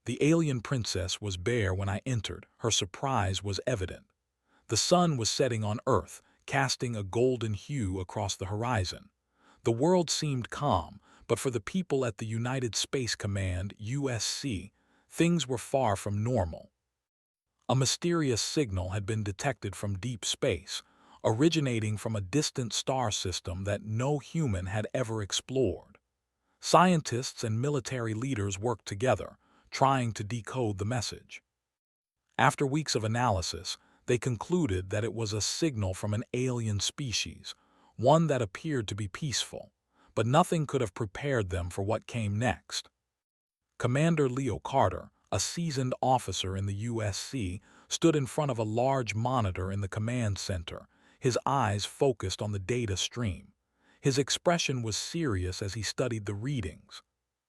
The alien princess was bare when I entered. Her surprise was evident. The sun was setting on Earth, casting a golden hue across the horizon. The world seemed calm, but for the people at the United Space Command, USC, things were far from normal. A mysterious signal had been detected from deep space, originating from a distant star system that no human had ever explored. Scientists and military leaders worked together, trying to decode the message. After weeks of analysis, they concluded that it was a signal from an alien species, one that appeared to be peaceful, but nothing could have prepared them for what came next. Commander Leo Carter, a seasoned officer in the USC, stood in front of a large monitor in the command center, his eyes focused on the data stream. His expression was serious as he studied the readings.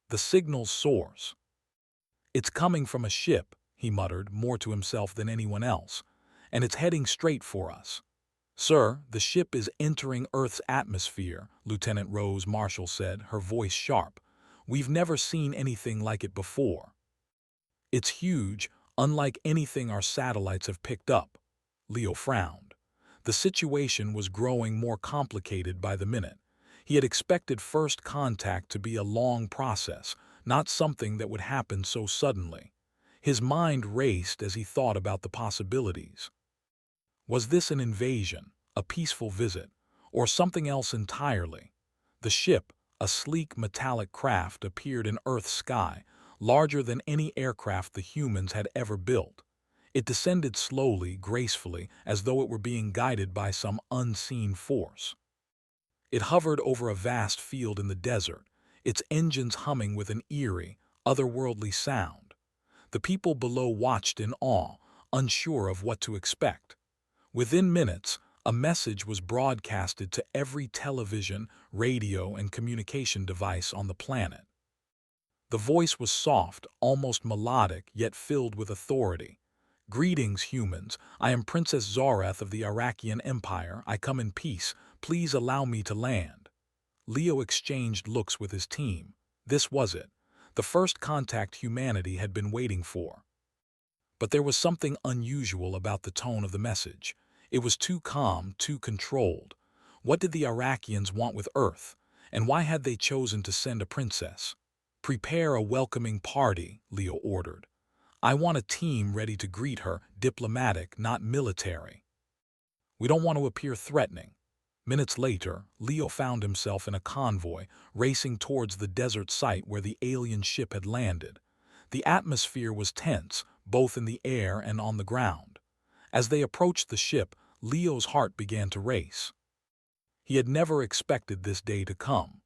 The signal's source. "It's coming from a ship," he muttered, more to himself than anyone else, "and it's heading straight for us." "Sir, the ship is entering Earth's atmosphere," Lieutenant Rose Marshall said, her voice sharp. "We've never seen anything like it before." "It's huge, unlike anything our satellites have picked up." Leo frowned. The situation was growing more complicated by the minute. He had expected first contact to be a long process, not something that would happen so suddenly. His mind raced as he thought about the possibilities. Was this an invasion, a peaceful visit, or something else entirely? The ship, a sleek metallic craft, appeared in Earth's sky, larger than any aircraft the humans had ever built. It descended slowly, gracefully, as though it were being guided by some unseen force. It hovered over a vast field in the desert, its engines humming with an eerie, otherworldly sound. The people below watched in awe, unsure of what to expect. Within minutes, a message was broadcasted to every television, radio, and communication device on the planet. The voice was soft, almost melodic, yet filled with authority. "Greetings, humans. I am Princess Zorath of the Arakian Empire. I come in peace. Please allow me to land." Leo exchanged looks with his team. This was it. The first contact humanity had been waiting for. But there was something unusual about the tone of the message. It was too calm, too controlled. What did the Arakians want with Earth? And why had they chosen to send a princess? "Prepare a welcoming party," Leo ordered. "I want a team ready to greet her, diplomatic, not military. We don't want to appear threatening." Minutes later, Leo found himself in a convoy, racing towards the desert site where the alien ship had landed. The atmosphere was tense, both in the air and on the ground. As they approached the ship, Leo's heart began to race. He had never expected this day to come.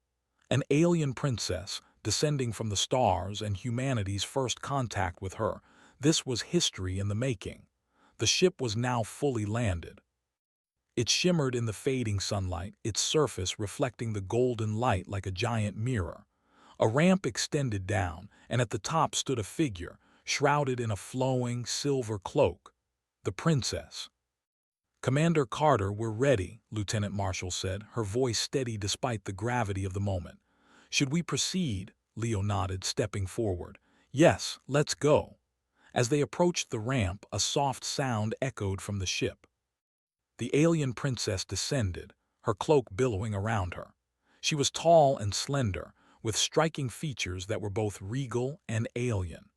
An alien princess, descending from the stars, and humanity's first contact with her. This was history in the making. The ship was now fully landed. It shimmered in the fading sunlight, its surface reflecting the golden light like a giant mirror. A ramp extended down, and at the top stood a figure, shrouded in a flowing, silver cloak. The princess. "Commander Carter, we're ready," Lieutenant Marshall said, her voice steady despite the gravity of the moment. "Should we proceed?" Leo nodded, stepping forward. "Yes, let's go." As they approached the ramp, a soft sound echoed from the ship. The alien princess descended, her cloak billowing around her. She was tall and slender, with striking features that were both regal and alien.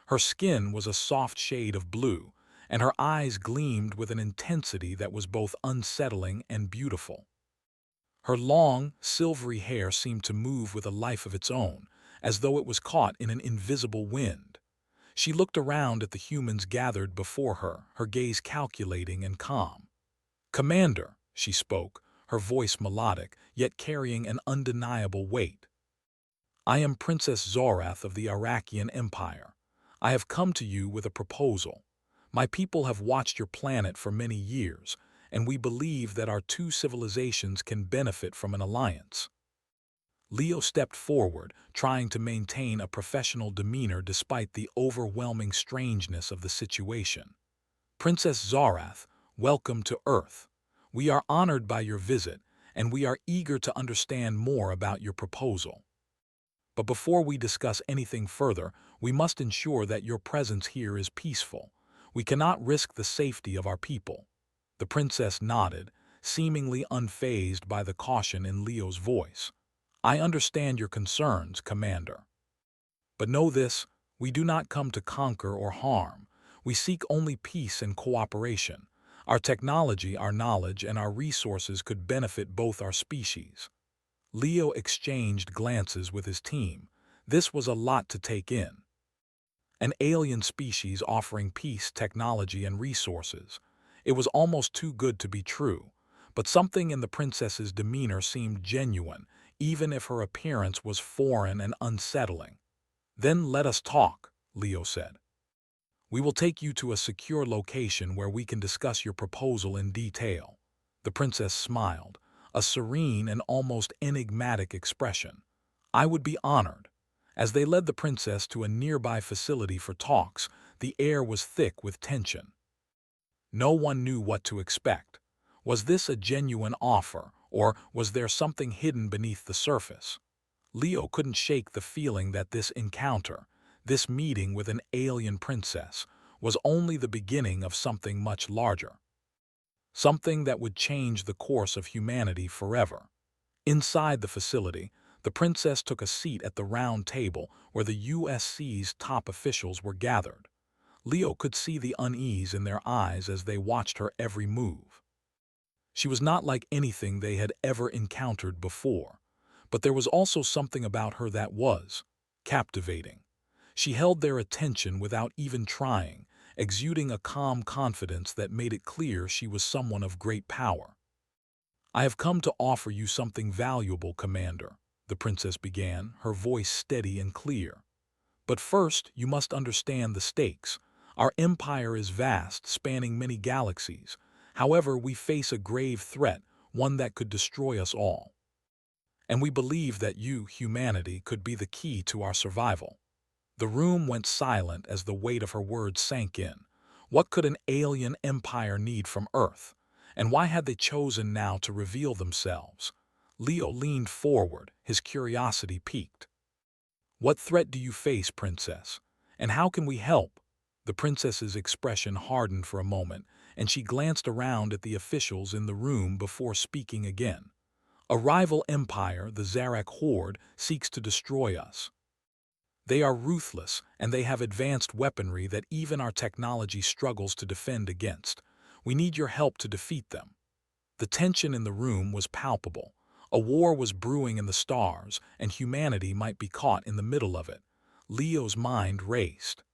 Her skin was a soft shade of blue, and her eyes gleamed with an intensity that was both unsettling and beautiful. Her long, silvery hair seemed to move with a life of its own, as though it was caught in an invisible wind. She looked around at the humans gathered before her, her gaze calculating and calm. "Commander," she spoke, her voice melodic, yet carrying an undeniable weight. "I am Princess Zorath of the Arakian Empire. I have come to you with a proposal. My people have watched your planet for many years, and we believe that our two civilizations can benefit from an alliance." Leo stepped forward, trying to maintain a professional demeanor despite the overwhelming strangeness of the situation. "Princess Zorath, welcome to Earth. We are honored by your visit, and we are eager to understand more about your proposal. But before we discuss anything further, We must ensure that your presence here is peaceful. We cannot risk the safety of our people." The princess nodded, seemingly unfazed by the caution in Leo's voice. "I understand your concerns, Commander. But know this, we do not come to conquer or harm. We seek only peace and cooperation. Our technology, our knowledge, and our resources could benefit both our species." Leo exchanged glances with his team. This was a lot to take in. An alien species offering peace, technology, and resources. It was almost too good to be true, but something in the princess's demeanor seemed genuine, even if her appearance was foreign and unsettling. "Then let us talk," Leo said. "We will take you to a secure location where we can discuss your proposal in detail." The princess smiled, a serene and almost enigmatic expression. "I would be honored." As they led the princess to a nearby facility for talks, the air was thick with tension. No one knew what to expect. Was this a genuine offer, or was there something hidden beneath the surface? Leo couldn't shake the feeling that this encounter, this meeting with an alien princess, was only the beginning of something much larger. Something that would change the course of humanity forever. Inside the facility, the princess took a seat at the round table where the USC's top officials were gathered. Leo could see the unease in their eyes as they watched her every move. She was not like anything they had ever encountered before, but there was also something about her that was captivating. She held their attention without even trying, exuding a calm confidence that made it clear she was someone of great power. "I have come to offer you something valuable, Commander," the princess began, her voice steady and clear. "But first, you must understand the stakes. Our empire is vast, spanning many galaxies. However, we face a grave threat, one that could destroy us all. And we believe that you, humanity, could be the key to our survival." The room went silent as the weight of her words sank in. What could an alien empire need from Earth? And why had they chosen now to reveal themselves? Leo leaned forward, his curiosity piqued. "What threat do you face, Princess? And how can we help?" The princess's expression hardened for a moment, and she glanced around at the officials in the room before speaking again. "A rival empire, the Zarak Horde, seeks to destroy us. They are ruthless, and they have advanced weaponry that even our technology struggles to defend against. We need your help to defeat them." The tension in the room was palpable. A war was brewing in the stars, and humanity might be caught in the middle of it. Leo's mind raced.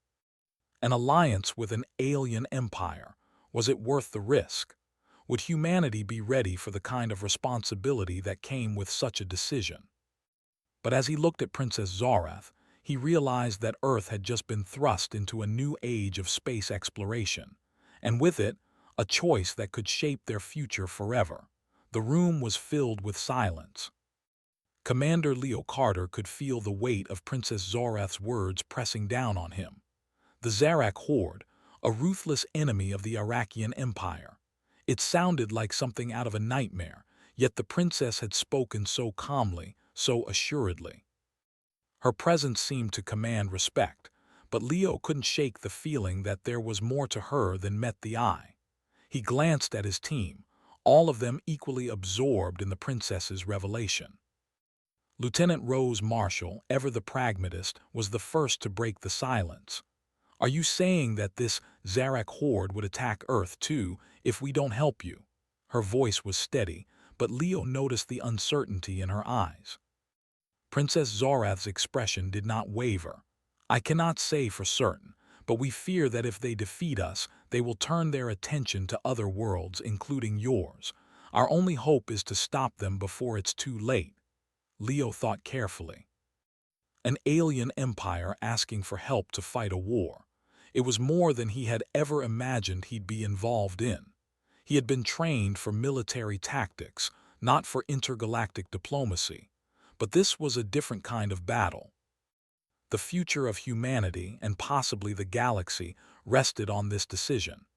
An alliance with an alien empire. Was it worth the risk? Would humanity be ready for the kind of responsibility that came with such a decision? But as he looked at Princess Zarath, he realized that Earth had just been thrust into a new age of space exploration, and with it, a choice that could shape their future forever. The room was filled with silence. Commander Leo Carter could feel the weight of Princess Zarath's words pressing down on him. The Zarak Horde, a ruthless enemy of the Arakian Empire. It sounded like something out of a nightmare, yet the princess had spoken so calmly, so assuredly. Her presence seemed to command respect, but Leo couldn't shake the feeling that there was more to her than met the eye. He glanced at his team, all of them equally absorbed in the princess's revelation. Lieutenant Rose Marshall, ever the pragmatist, was the first to break the silence. "Are you saying that this Zarak Horde would attack Earth too if we don't help you?" Her voice was steady, but Leo noticed the uncertainty in her eyes. Princess Zarath's expression did not waver. "I cannot say for certain, but we fear that if they defeat us, they will turn their attention to other worlds, including yours. Our only hope is to stop them before it's too late." Leo thought carefully. An alien empire asking for help to fight a war. It was more than he had ever imagined he'd be involved in. He had been trained for military tactics, not for intergalactic diplomacy. But this was a different kind of battle. The future of humanity, and possibly the galaxy, rested on this decision.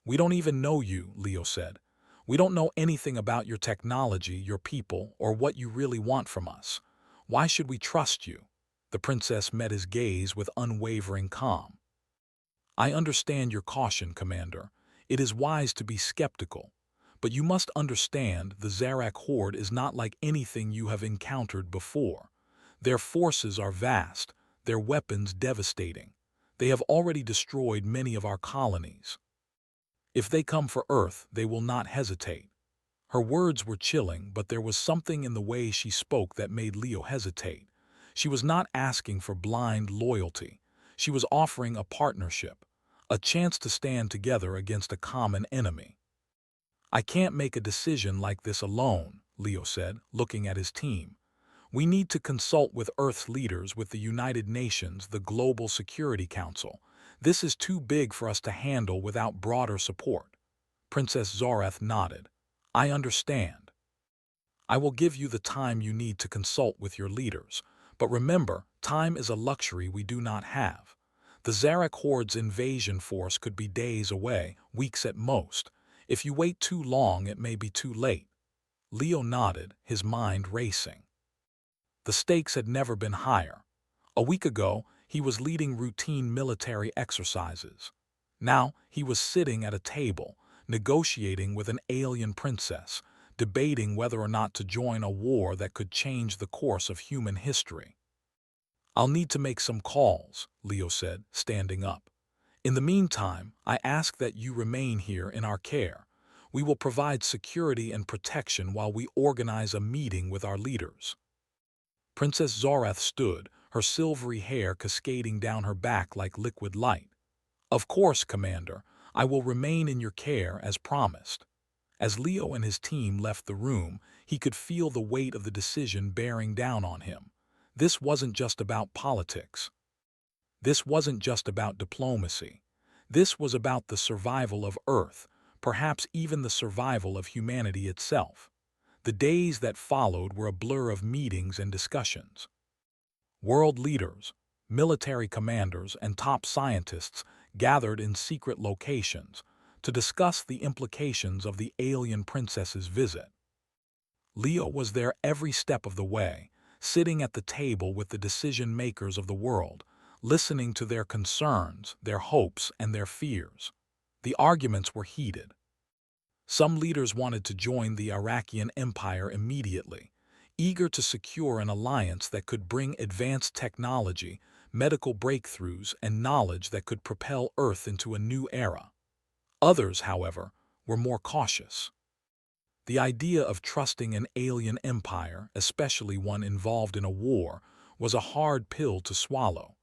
"We don't even know you," Leo said. "We don't know anything about your technology, your people, or what you really want from us. Why should we trust you?" The princess met his gaze with unwavering calm. I understand your caution, Commander. It is wise to be skeptical. But you must understand the Zarak horde is not like anything you have encountered before. Their forces are vast, their weapons devastating. They have already destroyed many of our colonies. If they come for Earth, they will not hesitate. Her words were chilling, but there was something in the way she spoke that made Leo hesitate. She was not asking for blind loyalty. She was offering a partnership, a chance to stand together against a common enemy. I can't make a decision like this alone, Leo said, looking at his team. We need to consult with Earth's leaders, with the United Nations, the Global Security Council. This is too big for us to handle without broader support. Princess Zorath nodded. I understand. I will give you the time you need to consult with your leaders. But remember, time is a luxury we do not have. The Zarak horde's invasion force could be days away, weeks at most. If you wait too long, it may be too late. Leo nodded, his mind racing. The stakes had never been higher. A week ago, he was leading routine military exercises. Now, he was sitting at a table, negotiating with an alien princess, debating whether or not to join a war that could change the course of human history. I'll need to make some calls, Leo said, standing up. In the meantime, I ask that you remain here in our care. We will provide security and protection while we organize a meeting with our leaders. Princess Zorath stood, her silvery hair cascading down her back like liquid light. Of course, Commander, I will remain in your care as promised. As Leo and his team left the room, he could feel the weight of the decision bearing down on him. This wasn't just about politics. This wasn't just about diplomacy. This was about the survival of Earth, perhaps even the survival of humanity itself. The days that followed were a blur of meetings and discussions. World leaders, military commanders, and top scientists gathered in secret locations to discuss the implications of the alien princess's visit. Leo was there every step of the way, sitting at the table with the decision-makers of the world, listening to their concerns, their hopes, and their fears. The arguments were heated. Some leaders wanted to join the Arakian Empire immediately, eager to secure an alliance that could bring advanced technology, medical breakthroughs, and knowledge that could propel Earth into a new era. Others, however, were more cautious. The idea of trusting an alien empire, especially one involved in a war, was a hard pill to swallow.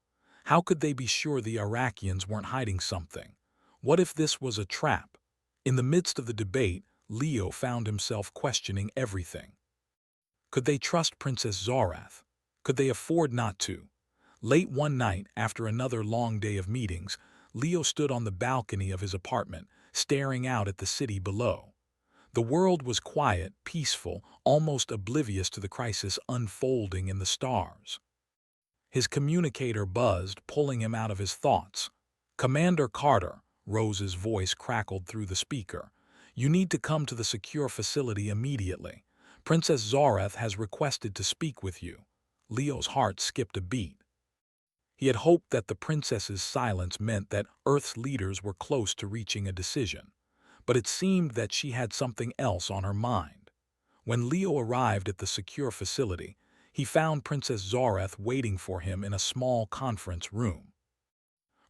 How could they be sure the Arakians weren't hiding something? What if this was a trap? In the midst of the debate, Leo found himself questioning everything. Could they trust Princess Zorath? Could they afford not to? Late one night, after another long day of meetings, Leo stood on the balcony of his apartment, staring out at the city below. The world was quiet, peaceful, almost oblivious to the crisis unfolding in the stars. His communicator buzzed, pulling him out of his thoughts. "Commander Carter," Rose's voice crackled through the speaker, "you need to come to the secure facility immediately. Princess Zorath has requested to speak with you." Leo's heart skipped a beat. He had hoped that the princess's silence meant that Earth's leaders were close to reaching a decision. But it seemed that she had something else on her mind. When Leo arrived at the secure facility, he found Princess Zorath waiting for him in a small conference room.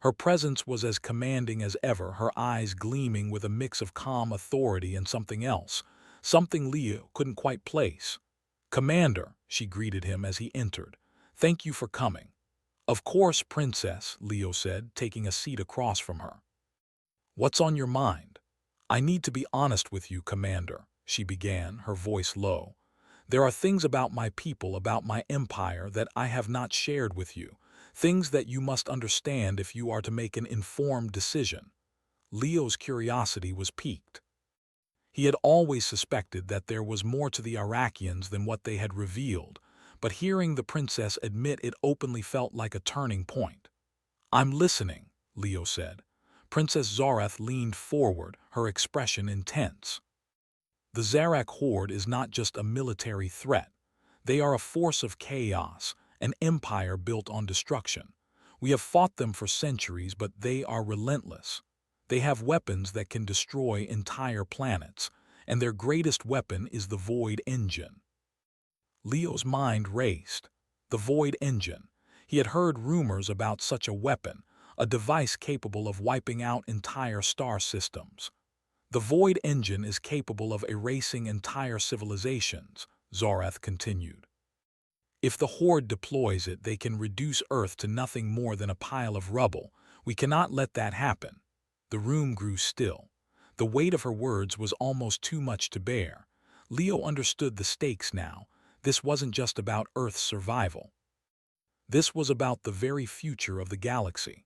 Her presence was as commanding as ever, her eyes gleaming with a mix of calm authority and something else, something Leo couldn't quite place. "Commander," she greeted him as he entered, "thank you for coming." "Of course, Princess," Leo said, taking a seat across from her. "What's on your mind?" "I need to be honest with you, Commander," she began, her voice low. "There are things about my people, about my empire, that I have not shared with you, things that you must understand if you are to make an informed decision." Leo's curiosity was piqued. He had always suspected that there was more to the Arakians than what they had revealed, but hearing the princess admit it openly felt like a turning point. "I'm listening," Leo said. Princess Zorath leaned forward, her expression intense. "The Zarak horde is not just a military threat. They are a force of chaos, an empire built on destruction. We have fought them for centuries, but they are relentless. They have weapons that can destroy entire planets, and their greatest weapon is the Void Engine. Leo's mind raced. The Void Engine. He had heard rumors about such a weapon, a device capable of wiping out entire star systems. The Void Engine is capable of erasing entire civilizations, Zorath continued. If the Horde deploys it, they can reduce Earth to nothing more than a pile of rubble. We cannot let that happen. The room grew still. The weight of her words was almost too much to bear. Leo understood the stakes now. This wasn't just about Earth's survival. This was about the very future of the galaxy.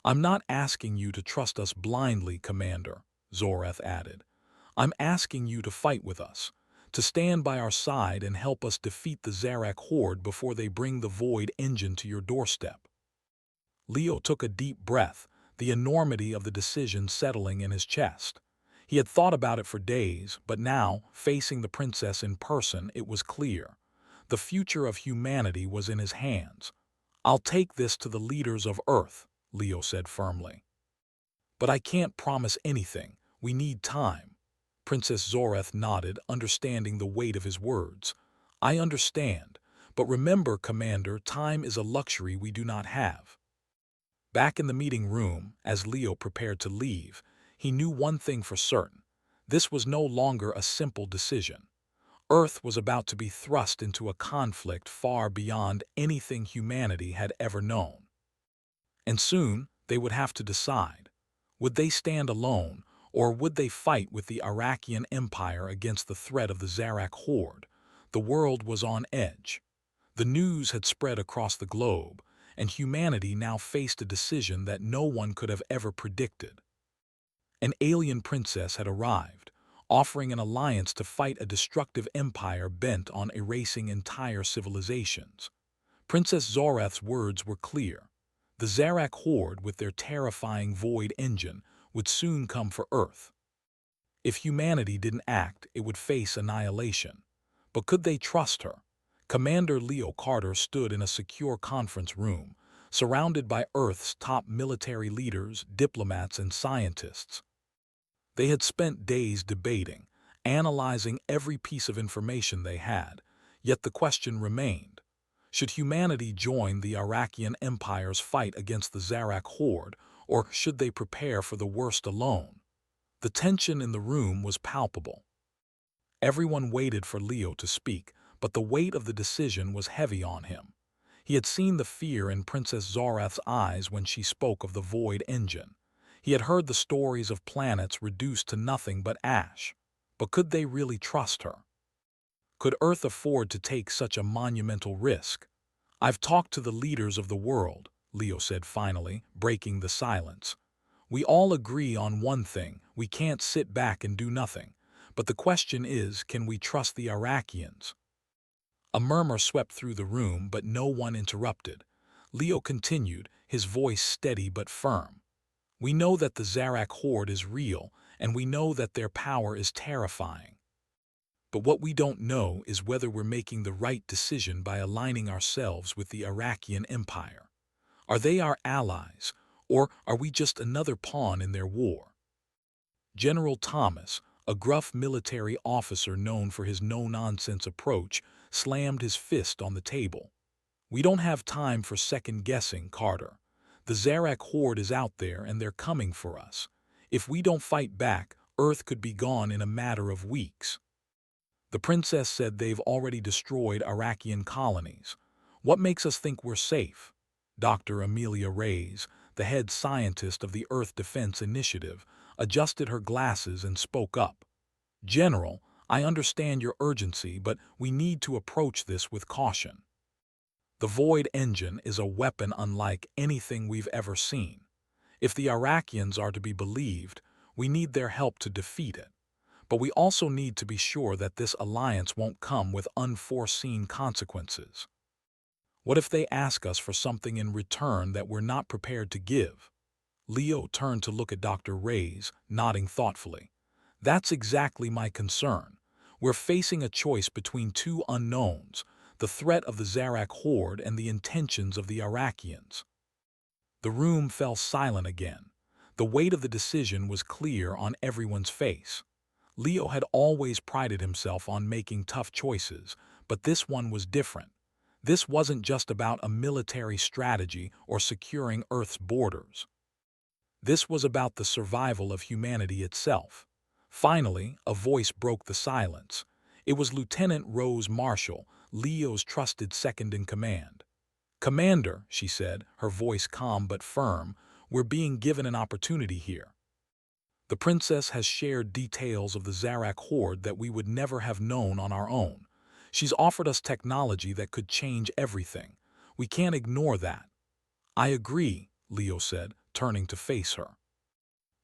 I'm not asking you to trust us blindly, Commander, Zorath added. I'm asking you to fight with us, to stand by our side and help us defeat the Zarak Horde before they bring the Void Engine to your doorstep. Leo took a deep breath, the enormity of the decision settling in his chest. He had thought about it for days, but now, facing the princess in person, it was clear. The future of humanity was in his hands. I'll take this to the leaders of Earth, Leo said firmly. But I can't promise anything. We need time. Princess Zorath nodded, understanding the weight of his words. I understand, but remember, Commander, time is a luxury we do not have. Back in the meeting room, as Leo prepared to leave, he knew one thing for certain. This was no longer a simple decision. Earth was about to be thrust into a conflict far beyond anything humanity had ever known. And soon, they would have to decide. Would they stand alone, or would they fight with the Arakian Empire against the threat of the Zarak Horde? The world was on edge. The news had spread across the globe, and humanity now faced a decision that no one could have ever predicted. An alien princess had arrived, offering an alliance to fight a destructive empire bent on erasing entire civilizations. Princess Zorath's words were clear. The Zarak Horde, with their terrifying Void Engine, would soon come for Earth. If humanity didn't act, it would face annihilation. But could they trust her? Commander Leo Carter stood in a secure conference room, surrounded by Earth's top military leaders, diplomats, and scientists. They had spent days debating, analyzing every piece of information they had, yet the question remained. Should humanity join the Arakian Empire's fight against the Zarak Horde, or should they prepare for the worst alone? The tension in the room was palpable. Everyone waited for Leo to speak, but the weight of the decision was heavy on him. He had seen the fear in Princess Zorath's eyes when she spoke of the Void Engine. He had heard the stories of planets reduced to nothing but ash. But could they really trust her? Could Earth afford to take such a monumental risk? I've talked to the leaders of the world, Leo said finally, breaking the silence. We all agree on one thing: we can't sit back and do nothing. But the question is, can we trust the Arakians? A murmur swept through the room, but no one interrupted. Leo continued, his voice steady but firm. We know that the Zarak Horde is real, and we know that their power is terrifying. But what we don't know is whether we're making the right decision by aligning ourselves with the Arakian Empire. Are they our allies, or are we just another pawn in their war? General Thomas, a gruff military officer known for his no-nonsense approach, slammed his fist on the table. We don't have time for second-guessing, Carter. The Zarak Horde is out there and they're coming for us. If we don't fight back, Earth could be gone in a matter of weeks. The princess said they've already destroyed Arakian colonies. What makes us think we're safe? Dr. Amelia Reyes, the head scientist of the Earth Defense Initiative, adjusted her glasses and spoke up. General, I understand your urgency, but we need to approach this with caution. The Void Engine is a weapon unlike anything we've ever seen. If the Arakians are to be believed, we need their help to defeat it. But we also need to be sure that this alliance won't come with unforeseen consequences. What if they ask us for something in return that we're not prepared to give? Leo turned to look at Dr. Reyes, nodding thoughtfully. That's exactly my concern. We're facing a choice between two unknowns, the threat of the Zarak horde and the intentions of the Arakians. The room fell silent again. The weight of the decision was clear on everyone's face. Leo had always prided himself on making tough choices, but this one was different. This wasn't just about a military strategy or securing Earth's borders. This was about the survival of humanity itself. Finally, a voice broke the silence. It was Lieutenant Rose Marshall, Leo's trusted second-in-command. "Commander," she said, her voice calm but firm, "we're being given an opportunity here. The princess has shared details of the Zarak horde that we would never have known on our own. She's offered us technology that could change everything. We can't ignore that." "I agree," Leo said, turning to face her.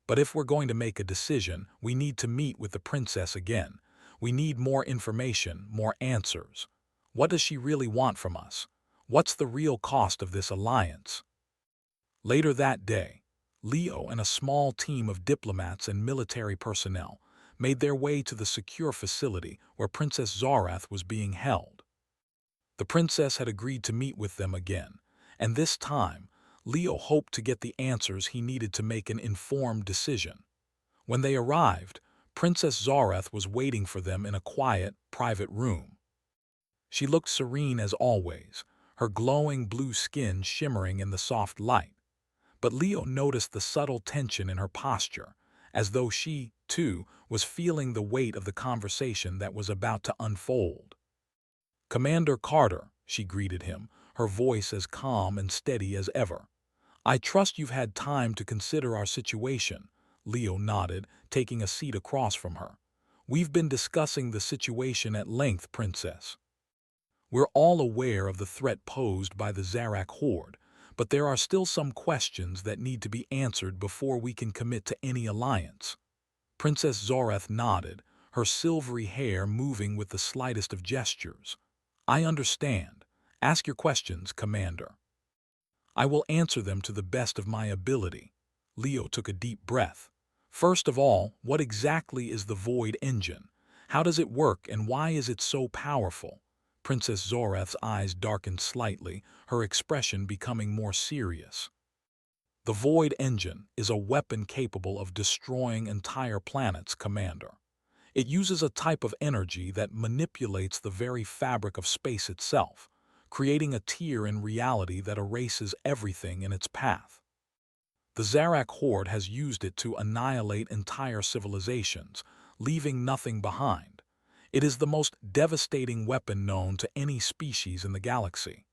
"But if we're going to make a decision, we need to meet with the princess again. We need more information, more answers. What does she really want from us? What's the real cost of this alliance?" Later that day, Leo and a small team of diplomats and military personnel made their way to the secure facility where Princess Zarath was being held. The princess had agreed to meet with them again, and this time, Leo hoped to get the answers he needed to make an informed decision. When they arrived, Princess Zarath was waiting for them in a quiet, private room. She looked serene as always, her glowing blue skin shimmering in the soft light. But Leo noticed the subtle tension in her posture, as though she, too, was feeling the weight of the conversation that was about to unfold. "Commander Carter," she greeted him, her voice as calm and steady as ever. "I trust you've had time to consider our situation." Leo nodded, taking a seat across from her. "We've been discussing the situation at length, Princess. We're all aware of the threat posed by the Zarak horde, but there are still some questions that need to be answered before we can commit to any alliance." Princess Zarath nodded, her silvery hair moving with the slightest of gestures. "I understand. Ask your questions, Commander. I will answer them to the best of my ability." Leo took a deep breath. "First of all, what exactly is the Void Engine? How does it work and why is it so powerful?" Princess Zarath's eyes darkened slightly, her expression becoming more serious. "The Void Engine is a weapon capable of destroying entire planets, Commander. It uses a type of energy that manipulates the very fabric of space itself, creating a tear in reality that erases everything in its path. The Zarak horde has used it to annihilate entire civilizations, leaving nothing behind. It is the most devastating weapon known to any species in the galaxy."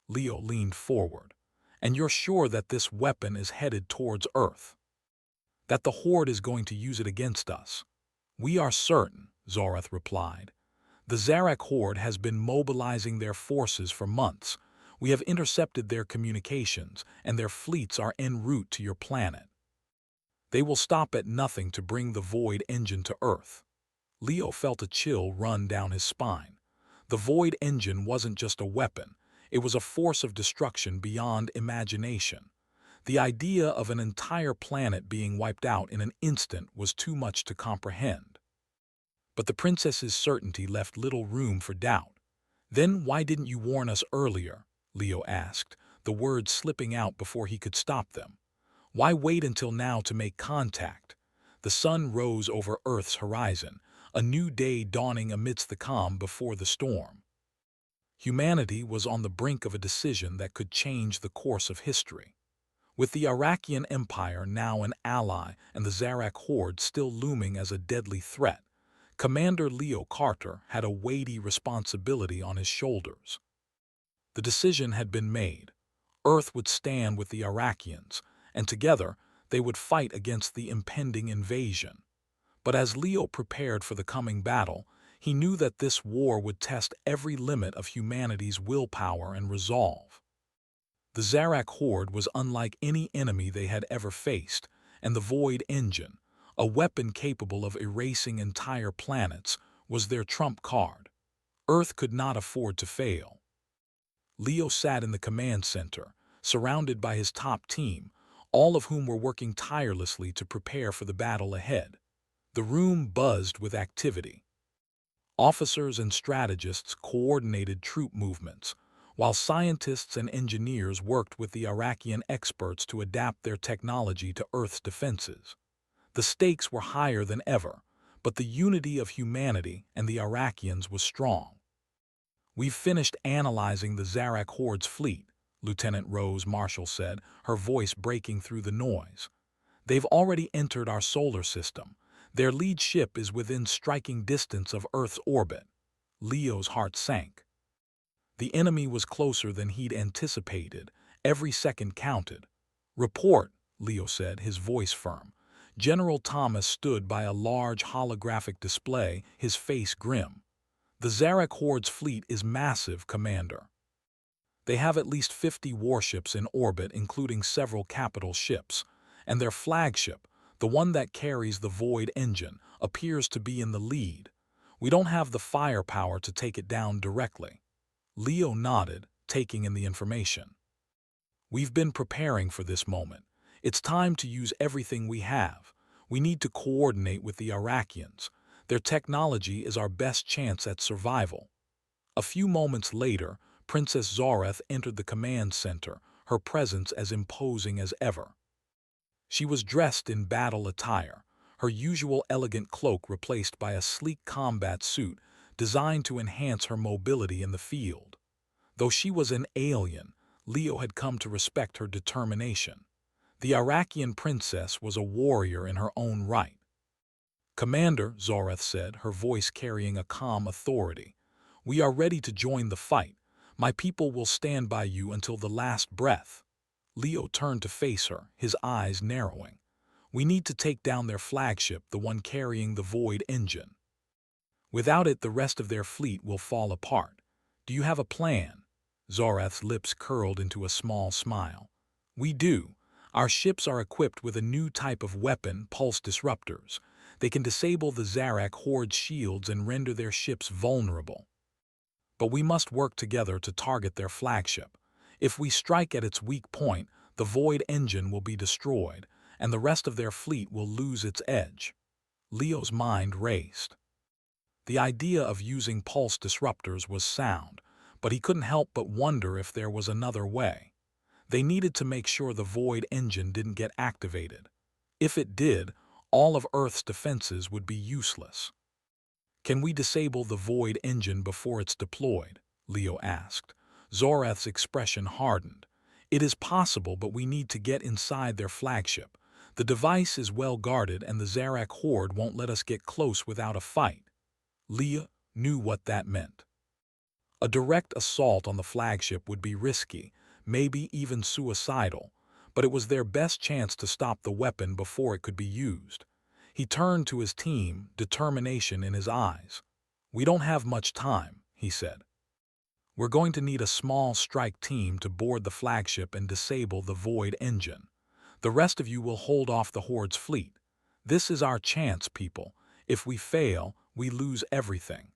Leo leaned forward. "And you're sure that this weapon is headed towards Earth? That the horde is going to use it against us?" "We are certain," Zarath replied. "The Zarak horde has been mobilizing their forces for months. We have intercepted their communications, and their fleets are en route to your planet. They will stop at nothing to bring the Void Engine to Earth." Leo felt a chill run down his spine. The Void Engine wasn't just a weapon, it was a force of destruction beyond imagination. The idea of an entire planet being wiped out in an instant was too much to comprehend. But the princess's certainty left little room for doubt. "Then why didn't you warn us earlier?" Leo asked, the words slipping out before he could stop them. "Why wait until now to make contact?" The sun rose over Earth's horizon, a new day dawning amidst the calm before the storm. Humanity was on the brink of a decision that could change the course of history. With the Arakian Empire now an ally and the Zarak horde still looming as a deadly threat, Commander Leo Carter had a weighty responsibility on his shoulders. The decision had been made. Earth would stand with the Arakians, and together they would fight against the impending invasion. But as Leo prepared for the coming battle, he knew that this war would test every limit of humanity's willpower and resolve. The Zarak horde was unlike any enemy they had ever faced, and the Void Engine, a weapon capable of erasing entire planets, was their trump card. Earth could not afford to fail. Leo sat in the command center, surrounded by his top team, all of whom were working tirelessly to prepare for the battle ahead. The room buzzed with activity. Officers and strategists coordinated troop movements, while scientists and engineers worked with the Iraqian experts to adapt their technology to Earth's defenses. The stakes were higher than ever, but the unity of humanity and the Iraqians was strong. "We've finished analyzing the Zarak Horde's fleet," Lieutenant Rose Marshall said, her voice breaking through the noise. "They've already entered our solar system. Their lead ship is within striking distance of Earth's orbit." Leo's heart sank. The enemy was closer than he'd anticipated. Every second counted. "Report," Leo said, his voice firm. General Thomas stood by a large holographic display, his face grim. "The Zarak Horde's fleet is massive, Commander. They have at least 50 warships in orbit, including several capital ships, and their flagship, the one that carries the Void engine, appears to be in the lead. We don't have the firepower to take it down directly." Leo nodded, taking in the information. "We've been preparing for this moment. It's time to use everything we have. We need to coordinate with the Iraqians. Their technology is our best chance at survival." A few moments later, Princess Zareth entered the command center, her presence as imposing as ever. She was dressed in battle attire, her usual elegant cloak replaced by a sleek combat suit designed to enhance her mobility in the field. Though she was an alien, Leo had come to respect her determination. The Iraqian princess was a warrior in her own right. "Commander," Zareth said, her voice carrying a calm authority, "we are ready to join the fight. My people will stand by you until the last breath." Leo turned to face her, his eyes narrowing. "We need to take down their flagship, the one carrying the Void engine. Without it, the rest of their fleet will fall apart. Do you have a plan?" Zareth's lips curled into a small smile. "We do. Our ships are equipped with a new type of weapon, pulse disruptors. They can disable the Zarak Horde's shields and render their ships vulnerable. But we must work together to target their flagship. If we strike at its weak point, the Void engine will be destroyed, and the rest of their fleet will lose its edge." Leo's mind raced. The idea of using pulse disruptors was sound, but he couldn't help but wonder if there was another way. They needed to make sure the Void engine didn't get activated. If it did, all of Earth's defenses would be useless. "Can we disable the Void engine before it's deployed?" Leo asked. Zareth's expression hardened. "It is possible, but we need to get inside their flagship. The device is well guarded and the Zarak Horde won't let us get close without a fight." Leo knew what that meant. A direct assault on the flagship would be risky, maybe even suicidal, but it was their best chance to stop the weapon before it could be used. He turned to his team, determination in his eyes. "We don't have much time," he said. "We're going to need a small strike team to board the flagship and disable the Void engine. The rest of you will hold off the Horde's fleet. This is our chance, people. If we fail, we lose everything."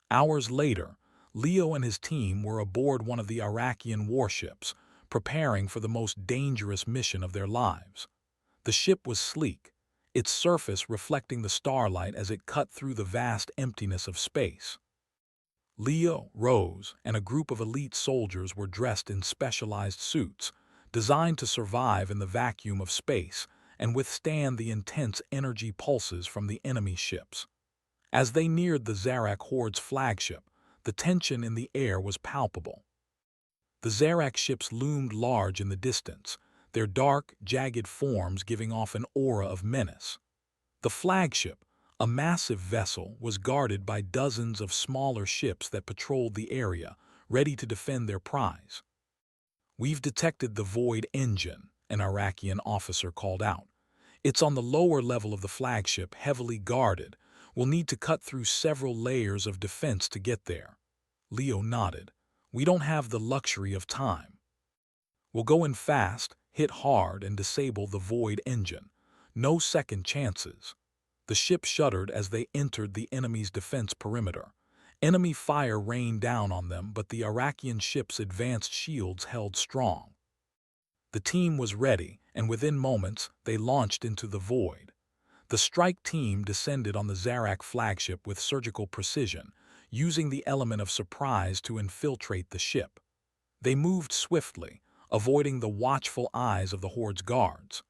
Hours later, Leo and his team were aboard one of the Iraqian warships, preparing for the most dangerous mission of their lives. The ship was sleek, its surface reflecting the starlight as it cut through the vast emptiness of space. Leo, Rose, and a group of elite soldiers were dressed in specialized suits, designed to survive in the vacuum of space and withstand the intense energy pulses from the enemy ships. As they neared the Zarak Horde's flagship, the tension in the air was palpable. The Zarak ships loomed large in the distance, their dark, jagged forms giving off an aura of menace. The flagship, a massive vessel, was guarded by dozens of smaller ships that patrolled the area, ready to defend their prize. "We've detected the Void engine," an Iraqian officer called out. "It's on the lower level of the flagship, heavily guarded. We'll need to cut through several layers of defense to get there." Leo nodded. "We don't have the luxury of time. We'll go in fast, hit hard, and disable the Void engine. No second chances." The ship shuddered as they entered the enemy's defense perimeter. Enemy fire rained down on them, but the Iraqian ship's advanced shields held strong. The team was ready, and within moments they launched into the Void. The strike team descended on the Zarak flagship with surgical precision, using the element of surprise to infiltrate the ship. They moved swiftly, avoiding the watchful eyes of the Horde's guards.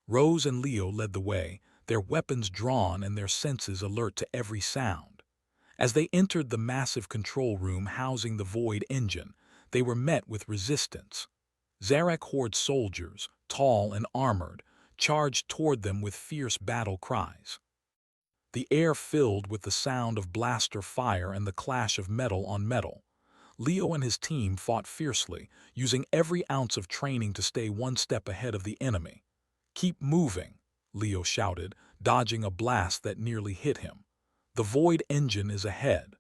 Rose and Leo led the way, their weapons drawn and their senses alert to every sound. As they entered the massive control room housing the Void engine, they were met with resistance. Zarak Horde soldiers, tall and armored, charged toward them with fierce battle cries. The air filled with the sound of blaster fire and the clash of metal on metal. Leo and his team fought fiercely, using every ounce of training to stay one step ahead of the enemy. "Keep moving," Leo shouted, dodging a blast that nearly hit him. "The Void engine is ahead."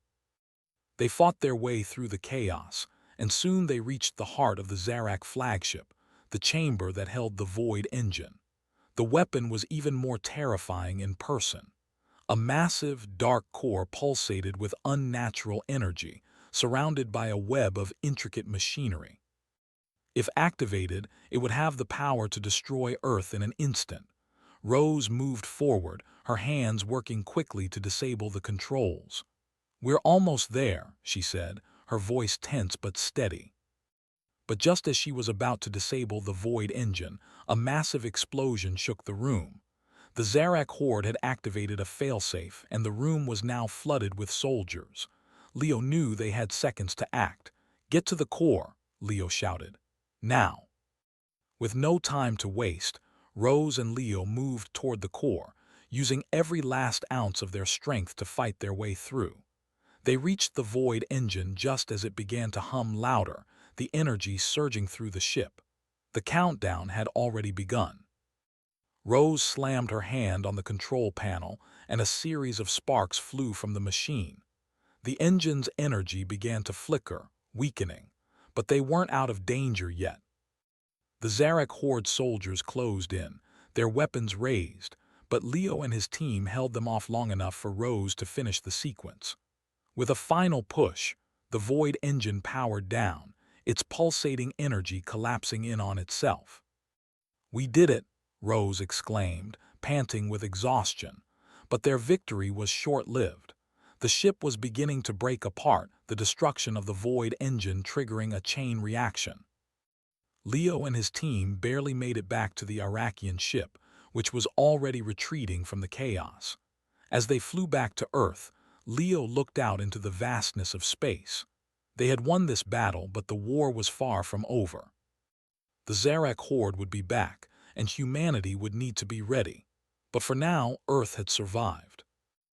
They fought their way through the chaos, and soon they reached the heart of the Zarak flagship, the chamber that held the Void engine. The weapon was even more terrifying in person. A massive, dark core pulsated with unnatural energy, surrounded by a web of intricate machinery. If activated, it would have the power to destroy Earth in an instant. Rose moved forward, her hands working quickly to disable the controls. "We're almost there," she said, her voice tense but steady. But just as she was about to disable the Void engine, a massive explosion shook the room. The Zarak Horde had activated a failsafe, and the room was now flooded with soldiers. Leo knew they had seconds to act. "Get to the core," Leo shouted. "Now." With no time to waste, Rose and Leo moved toward the core, using every last ounce of their strength to fight their way through. They reached the Void engine just as it began to hum louder, the energy surging through the ship. The countdown had already begun. Rose slammed her hand on the control panel, and a series of sparks flew from the machine. The engine's energy began to flicker, weakening, but they weren't out of danger yet. The Zarak Horde soldiers closed in, their weapons raised, but Leo and his team held them off long enough for Rose to finish the sequence. With a final push, the Void engine powered down, its pulsating energy collapsing in on itself. "We did it," Rose exclaimed, panting with exhaustion. But their victory was short-lived. The ship was beginning to break apart, the destruction of the Void engine triggering a chain reaction. Leo and his team barely made it back to the Arakian ship, which was already retreating from the chaos. As they flew back to Earth, Leo looked out into the vastness of space. They had won this battle, but the war was far from over. The Zarak Horde would be back, and humanity would need to be ready. But for now, Earth had survived.